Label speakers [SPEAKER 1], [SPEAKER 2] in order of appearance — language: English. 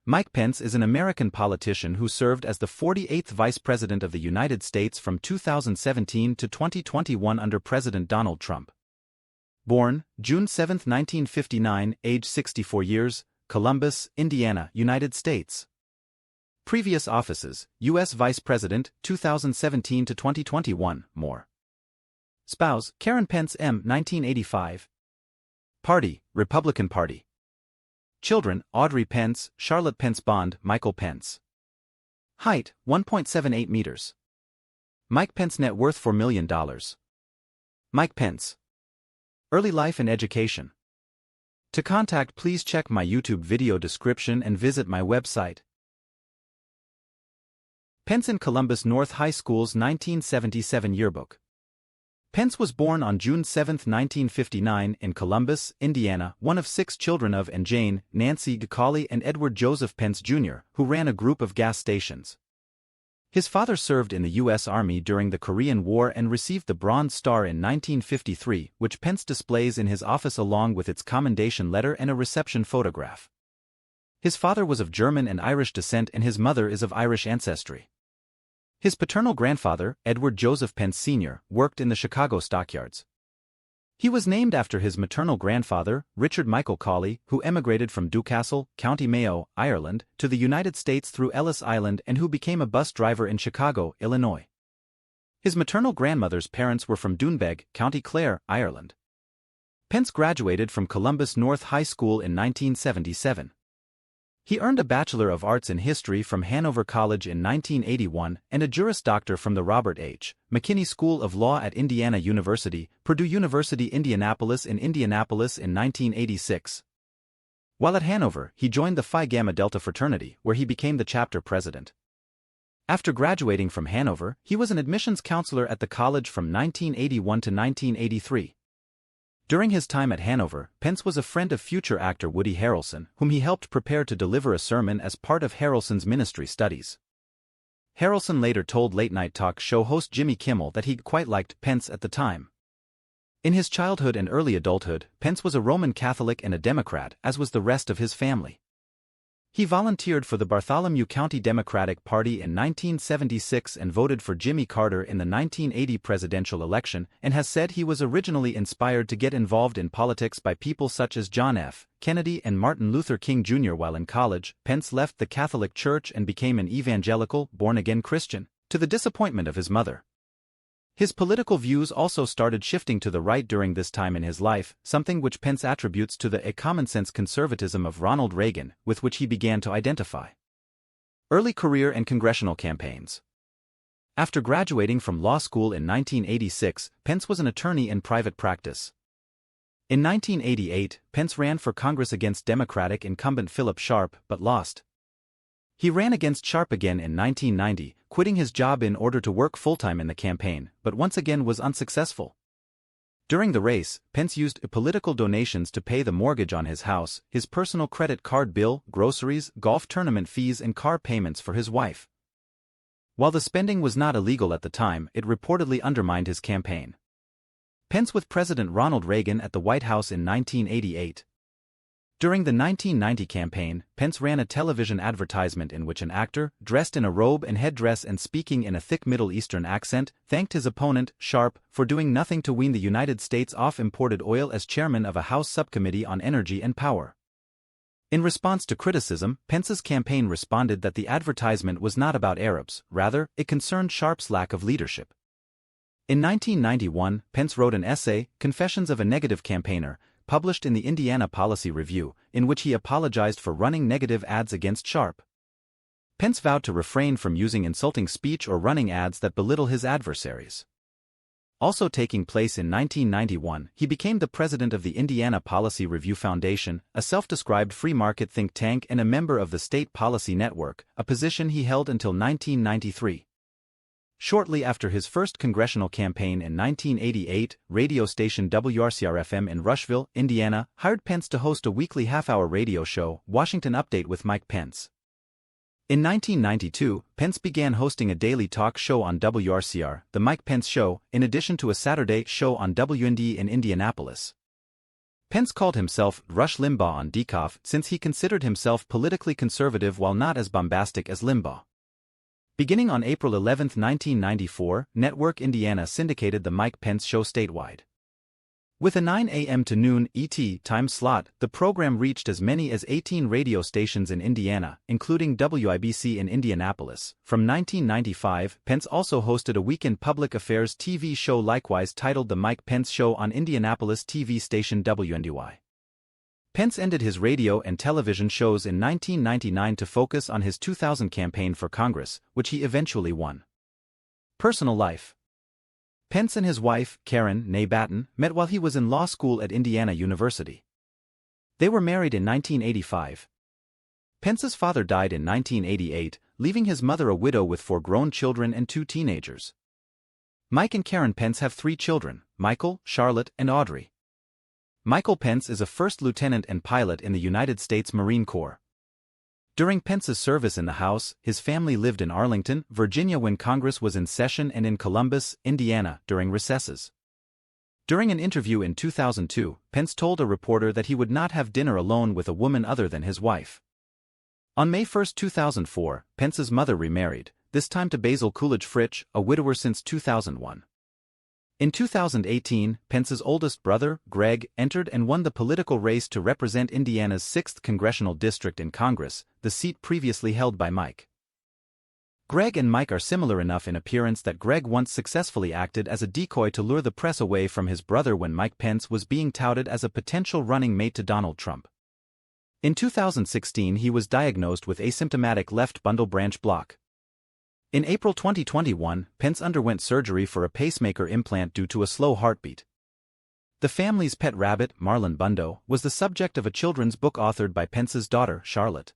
[SPEAKER 1] Mike Pence is an American politician who served as the 48th Vice President of the United States from 2017 to 2021 under President Donald Trump. Born June 7, 1959, age 64 years, Columbus, Indiana, United States. Previous offices: U.S. Vice President, 2017 to 2021, more. Spouse: Karen Pence M. 1985. Party: Republican Party. Children: Audrey Pence, Charlotte Pence Bond, Michael Pence. Height: 1.78 meters. Mike Pence net worth $4 million. Mike Pence. Early life and education. To contact, please check my YouTube video description and visit my website. Pence in Columbus North High School's 1977 yearbook. Pence was born on June 7, 1959, in Columbus, Indiana, one of 6 children of and Jane, Nancy Gacali and Edward Joseph Pence, Jr., who ran a group of gas stations. His father served in the U.S. Army during the Korean War and received the Bronze Star in 1953, which Pence displays in his office along with its commendation letter and a reception photograph. His father was of German and Irish descent and his mother is of Irish ancestry. His paternal grandfather, Edward Joseph Pence Sr., worked in the Chicago stockyards. He was named after his maternal grandfather, Richard Michael Cawley, who emigrated from Newcastle, County Mayo, Ireland, to the United States through Ellis Island and who became a bus driver in Chicago, Illinois. His maternal grandmother's parents were from Doonbeg, County Clare, Ireland. Pence graduated from Columbus North High School in 1977. He earned a Bachelor of Arts in History from Hanover College in 1981 and a Juris Doctor from the Robert H. McKinney School of Law at Indiana University, Purdue University Indianapolis in 1986. While at Hanover, he joined the Phi Gamma Delta fraternity, where he became the chapter president. After graduating from Hanover, he was an admissions counselor at the college from 1981 to 1983. During his time at Hanover, Pence was a friend of future actor Woody Harrelson, whom he helped prepare to deliver a sermon as part of Harrelson's ministry studies. Harrelson later told late-night talk show host Jimmy Kimmel that he quite liked Pence at the time. In his childhood and early adulthood, Pence was a Roman Catholic and a Democrat, as was the rest of his family. He volunteered for the Bartholomew County Democratic Party in 1976 and voted for Jimmy Carter in the 1980 presidential election, and has said he was originally inspired to get involved in politics by people such as John F. Kennedy and Martin Luther King Jr. While in college, Pence left the Catholic Church and became an evangelical, born-again Christian, to the disappointment of his mother. His political views also started shifting to the right during this time in his life, something which Pence attributes to the common-sense conservatism of Ronald Reagan, with which he began to identify. Early career and congressional campaigns. After graduating from law school in 1986, Pence was an attorney in private practice. In 1988, Pence ran for Congress against Democratic incumbent Philip Sharp, but lost. He ran against Sharp again in 1990, quitting his job in order to work full-time in the campaign, but once again was unsuccessful. During the race, Pence used political donations to pay the mortgage on his house, his personal credit card bill, groceries, golf tournament fees and car payments for his wife. While the spending was not illegal at the time, it reportedly undermined his campaign. Pence with President Ronald Reagan at the White House in 1988. During the 1990 campaign, Pence ran a television advertisement in which an actor, dressed in a robe and headdress and speaking in a thick Middle Eastern accent, thanked his opponent, Sharp, for doing nothing to wean the United States off imported oil as chairman of a House subcommittee on energy and power. In response to criticism, Pence's campaign responded that the advertisement was not about Arabs, rather, it concerned Sharp's lack of leadership. In 1991, Pence wrote an essay, Confessions of a Negative Campaigner, published in the Indiana Policy Review, in which he apologized for running negative ads against Sharp. Pence vowed to refrain from using insulting speech or running ads that belittle his adversaries. Also taking place in 1991, he became the president of the Indiana Policy Review Foundation, a self-described free market think tank and a member of the State Policy Network, a position he held until 1993. Shortly after his first congressional campaign in 1988, radio station WRCR-FM in Rushville, Indiana, hired Pence to host a weekly half-hour radio show, Washington Update with Mike Pence. In 1992, Pence began hosting a daily talk show on WRCR, The Mike Pence Show, in addition to a Saturday show on WND in Indianapolis. Pence called himself Rush Limbaugh on Dieckhoff since he considered himself politically conservative while not as bombastic as Limbaugh. Beginning on April 11, 1994, Network Indiana syndicated the Mike Pence Show statewide. With a 9 a.m. to noon ET time slot, the program reached as many as 18 radio stations in Indiana, including WIBC in Indianapolis. From 1995, Pence also hosted a weekend public affairs TV show likewise titled The Mike Pence Show on Indianapolis TV station WNDY. Pence ended his radio and television shows in 1999 to focus on his 2000 campaign for Congress, which he eventually won. Personal life. Pence and his wife, Karen (née Batten), met while he was in law school at Indiana University. They were married in 1985. Pence's father died in 1988, leaving his mother a widow with 4 grown children and 2 teenagers. Mike and Karen Pence have 3 children, Michael, Charlotte, and Audrey. Michael Pence is a first lieutenant and pilot in the United States Marine Corps. During Pence's service in the House, his family lived in Arlington, Virginia when Congress was in session and in Columbus, Indiana, during recesses. During an interview in 2002, Pence told a reporter that he would not have dinner alone with a woman other than his wife. On May 1, 2004, Pence's mother remarried, this time to Basil Coolidge Fritch, a widower since 2001. In 2018, Pence's oldest brother, Greg, entered and won the political race to represent Indiana's 6th congressional district in Congress, the seat previously held by Mike. Greg and Mike are similar enough in appearance that Greg once successfully acted as a decoy to lure the press away from his brother when Mike Pence was being touted as a potential running mate to Donald Trump. In 2016 he was diagnosed with asymptomatic left bundle branch block. In April 2021, Pence underwent surgery for a pacemaker implant due to a slow heartbeat. The family's pet rabbit, Marlon Bundo, was the subject of a children's book authored by Pence's daughter, Charlotte.